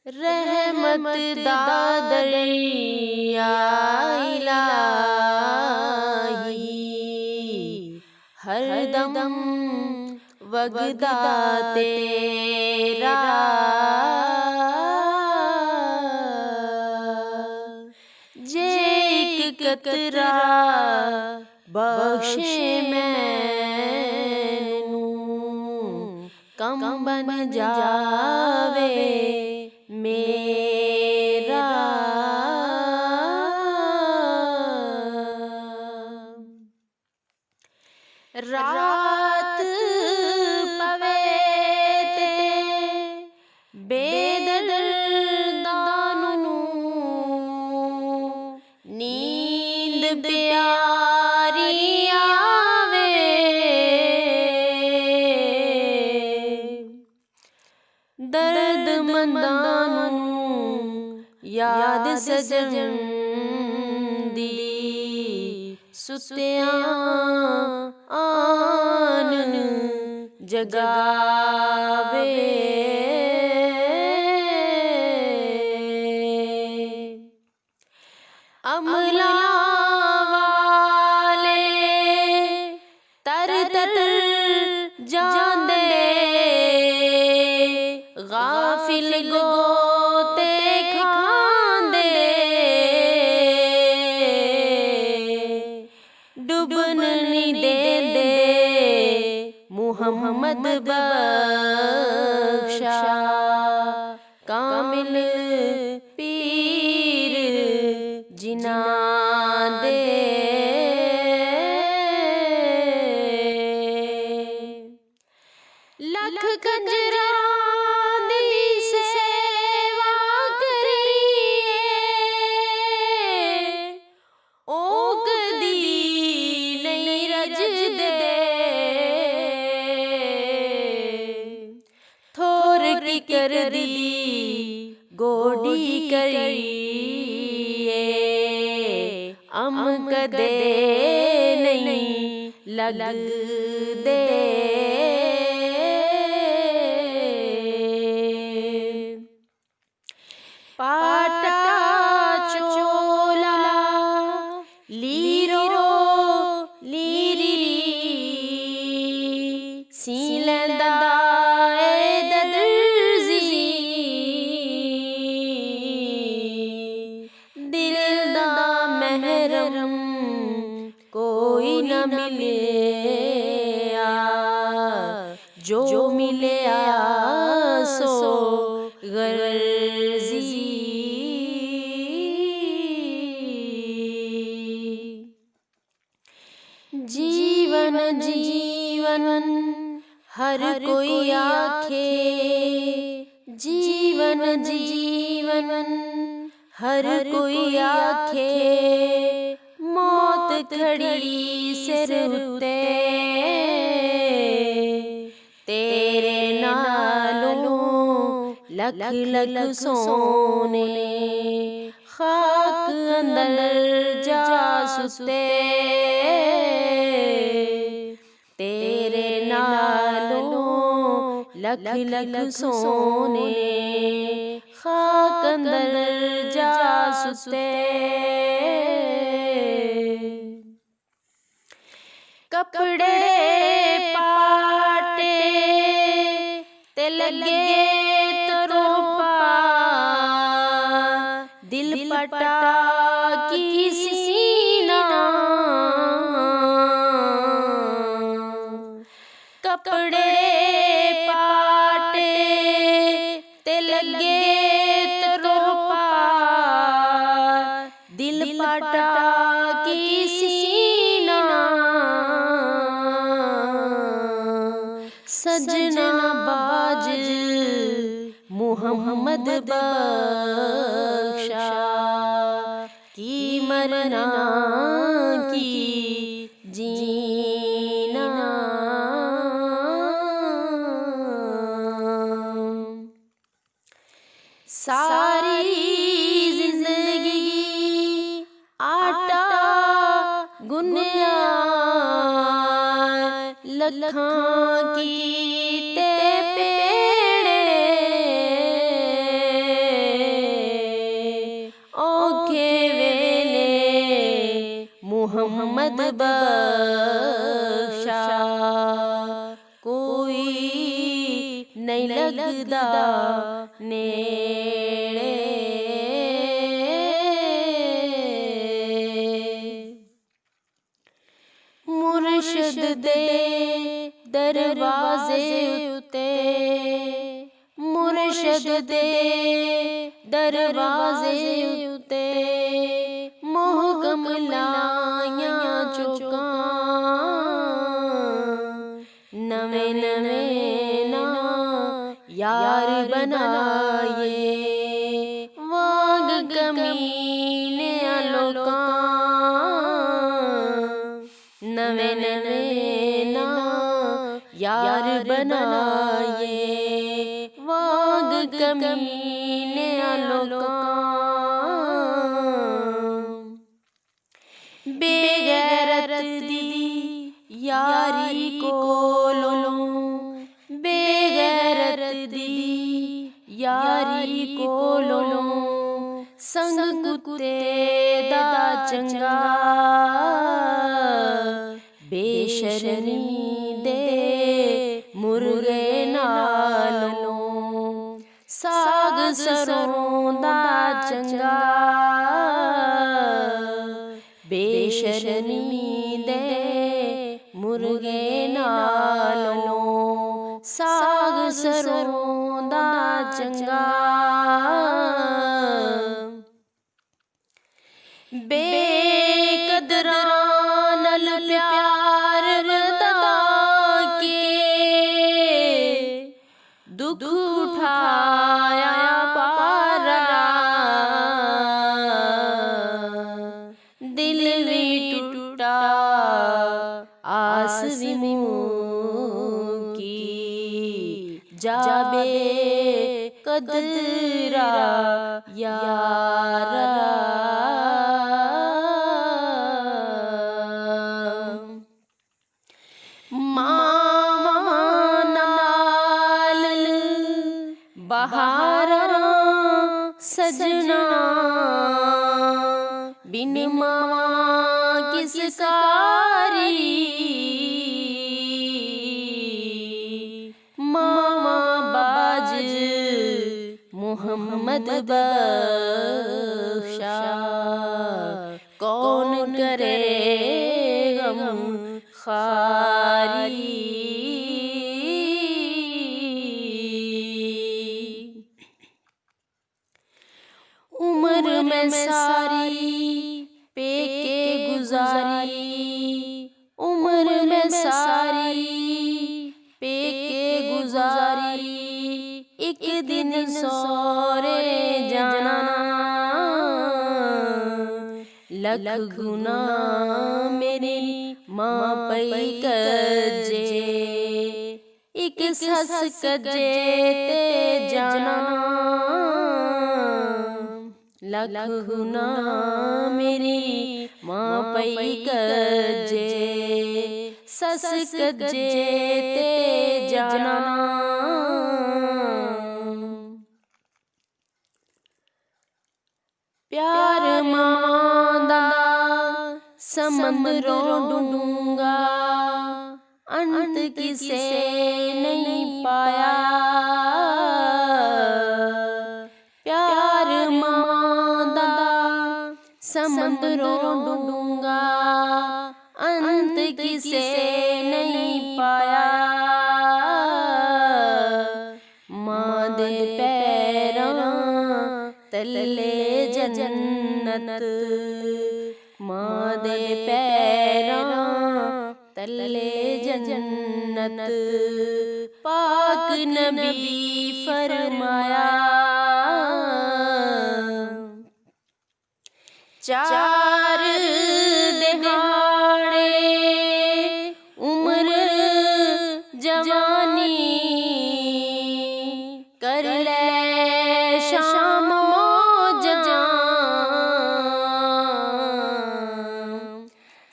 रहमत दादरिया इलाही हरदम वगदा तेरा जे एक कतरा बख्शे मैनू कम बन जावे मेरा। रात पवे ते बेदर्दानू नींद प्यारी आवे, दर्द मंदानू याद सजन दी सुत्तियां आन जगावे। अमला वाले तर तर जांदे गाफिल गोते खांदे, डुबन नहीं देंदे मुहम्मद बख्शा कामिल पीर जिना दे। लख कंजरा दी सेवा करिए ओ कदी नहीं रजदे, थोर की कर दी गोडी करिए अम कदे नहीं लगदे। पाटा चोला लीरो लीरी सीलंदा दर्जी, दिल दा महरम कोई न मिलिया, जो मिलिया सो गर्जी। जीवन जीवन हर कोई आखे, जीवन जीवन हर कोई आखे, मौत खड़ी सिर उते तेरे नालों लख लख सोने खाक अंदर जा सुते, तेरे नालों लख लख सोने खाक अंदर जा सुते। कपड़े पाटे ते लगे तो पा, दिल पटा की सीना, कपड़े पाटे ते लगे तो पा, दिल पटा की सीना, सजना बाज मुहम्मद बख्शा की मरना की जीना। सारी जिंदगी आटा गुनिया लखां की ते पेड़े, बख्शा, कोई नहीं लगदा नेड़े। मुर्शिद दे दरवाजे उते, मुर्शिद दे दरवाजे उते, मोहकम लाइयां चौकां, नवे नवे ना यार बनाए, वांग कमीने लोकां, नवे नवे ना यार बनाए, वांग कमीने लोकां। बेगैरत दी यारी कोलों, बेगैरत दी यारी कोलों, संग कुत्ते दा चंगा, बेशर्मी दे मुर्गे नालों, साग सरों दा चंगा, बेशर्मी दे मुर्गे नालों, साग सरों दा चंगा। बेकदरां नाल प्यार वधा के, दुख उठाया पारा, दिल भी टूटा आस भी मुकी, जाबे कदरा यारा। बहारा सजना बिन मावा किस कारी, मावा बाज मोहम्मद बख्शा, कौन करे गम खारी। उम्र में सारी पेके गुजारी, उम्र में सारी पेके गुजारी, एक दिन सौरे जाना, लख गुना मेरी माँ पई कजे, एक सस कजे ते जाना, लख गुना मेरी माँ पई कजे, सस कजे ते जाना। प्यार मां दा समंदरों ढूंढूंगा, अंत किसे नहीं पाया, प्यार मां दा समंदरों ढूंढूंगा, अंत किसे नहीं पाया, मां दे पैरां तले जन्नत, मां दे पैरां तले जन्नत, पाक नबी फरमाया, चार दिहाड़े उम्र जवानी, कर ले शाम मौज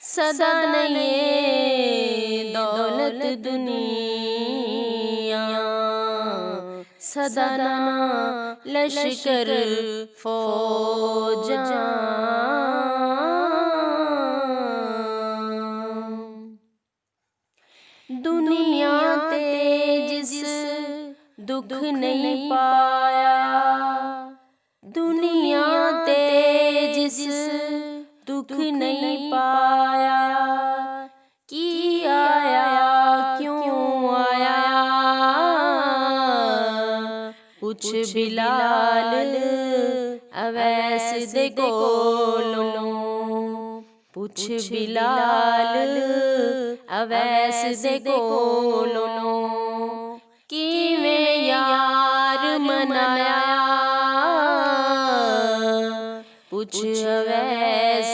सदा नहीं दौलत दुनिया, सदा ना लश्कर फौजा। दुख नहीं पाया। दुनिया ते जिस दुख नहीं पाया, कि आया क्यों आया, पूछ बिलाल अवैस दे कोलों, पूछ बिलाल अवैस दे कोलों, किवें यार मनाया, पूछ अवैस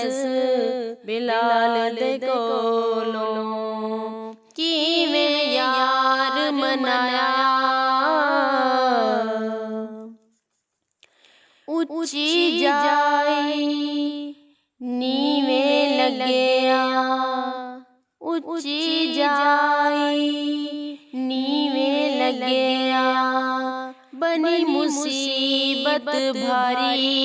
बिलाल दे कोलों, किवें यार मनाया। ऊंची जाई नीवें लगया, ऊंची जाई नीवें लगया, बनी मुसीबत भारी,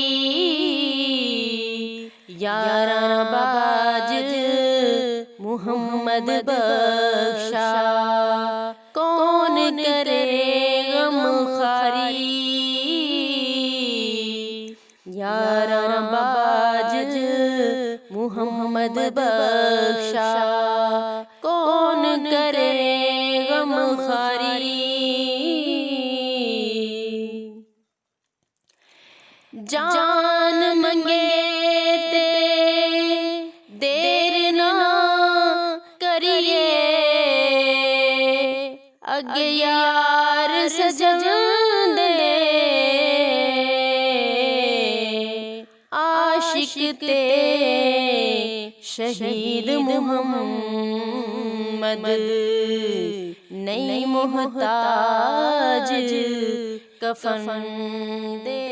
यारा बाज मुहम्मद बख्शा, कौन करे गम खारी, यारा बाज मुहम्मद बख्शा, कौन करे गम खारी। जान मंगे ते देर ना करिए, अगे यार सजन दे, आशिक ते शहीद मुहम्मद नहीं मोहताज कफन दे।